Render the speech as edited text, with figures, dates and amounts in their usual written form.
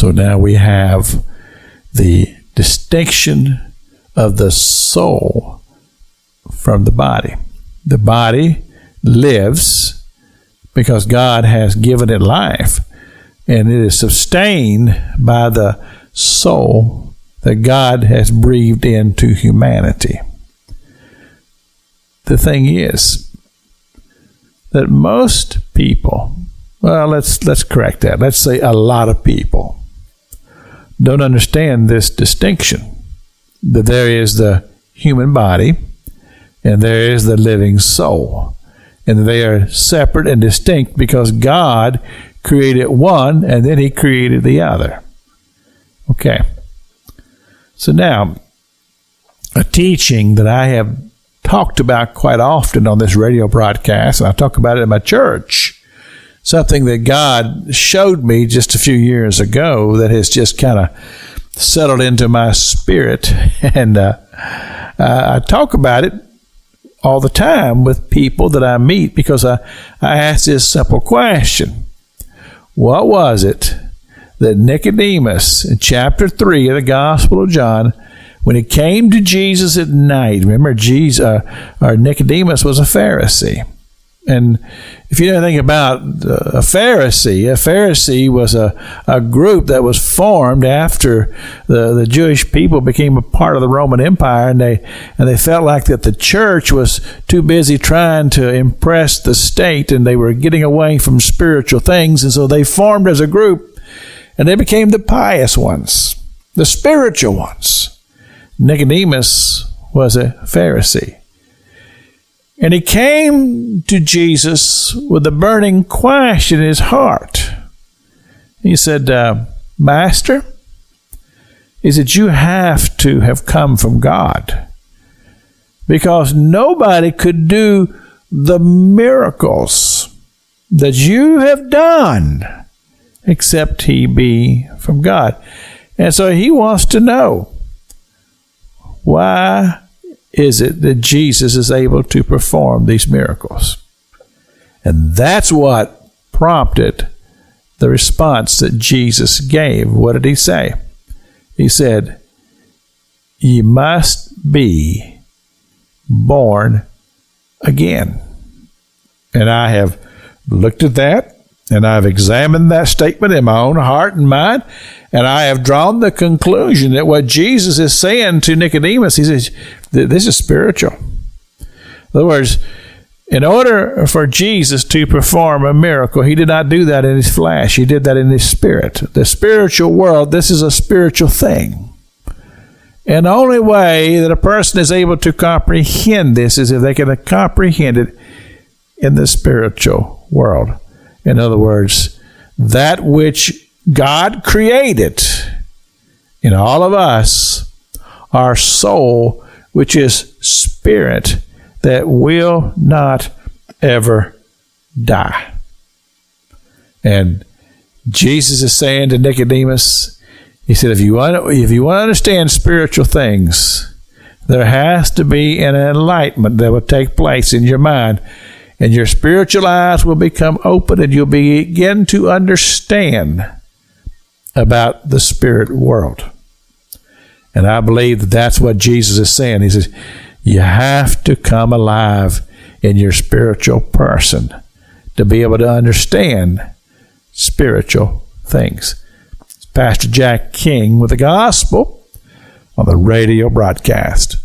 So now we have the distinction of the soul from the body. The body lives because God has given it life, and it is sustained by the soul that God has breathed into humanity. The thing is that most people, well, let's correct that. Let's say a lot of people don't understand this distinction, that there is the human body and there is the living soul, and they are separate and distinct because God created one and then he created the other. Okay. So now, a teaching that I have talked about quite often on this radio broadcast, and I talk about it in my church, something that God showed me just a few years ago that has just kind of settled into my spirit, and I talk about it all the time with people that I meet because I ask this simple question. What was it that Nicodemus, in chapter 3 of the Gospel of John, when he came to Jesus at night, remember Nicodemus was a Pharisee. And if you know anything about a Pharisee was a group that was formed after the Jewish people became a part of the Roman Empire, and they felt like that the church was too busy trying to impress the state, and they were getting away from spiritual things, and so they formed as a group, and they became the pious ones, the spiritual ones. Nicodemus was a Pharisee. And he came to Jesus with a burning question in his heart. He said, Master, is it you have to have come from God? Because nobody could do the miracles that you have done except he be from God. And so he wants to know, why is it that Jesus is able to perform these miracles? And that's what prompted the response that Jesus gave. What did he say? He said, "Ye must be born again." And I have looked at that, and I've examined that statement in my own heart and mind, and I have drawn the conclusion that what Jesus is saying to Nicodemus, he says, this is spiritual. In other words, in order for Jesus to perform a miracle, he did not do that in his flesh. He did that in his spirit. The spiritual world, this is a spiritual thing. And the only way that a person is able to comprehend this is if they can comprehend it in the spiritual world. In other words, that which God created in all of us, our soul, which is spirit, that will not ever die. And Jesus is saying to Nicodemus, he said, if you want to understand spiritual things, there has to be an enlightenment that will take place in your mind, and your spiritual eyes will become open, and you'll begin to understand about the spirit world. And I believe that that's what Jesus is saying. He says, you have to come alive in your spiritual person to be able to understand spiritual things. It's Pastor Jack King with the gospel on the radio broadcast.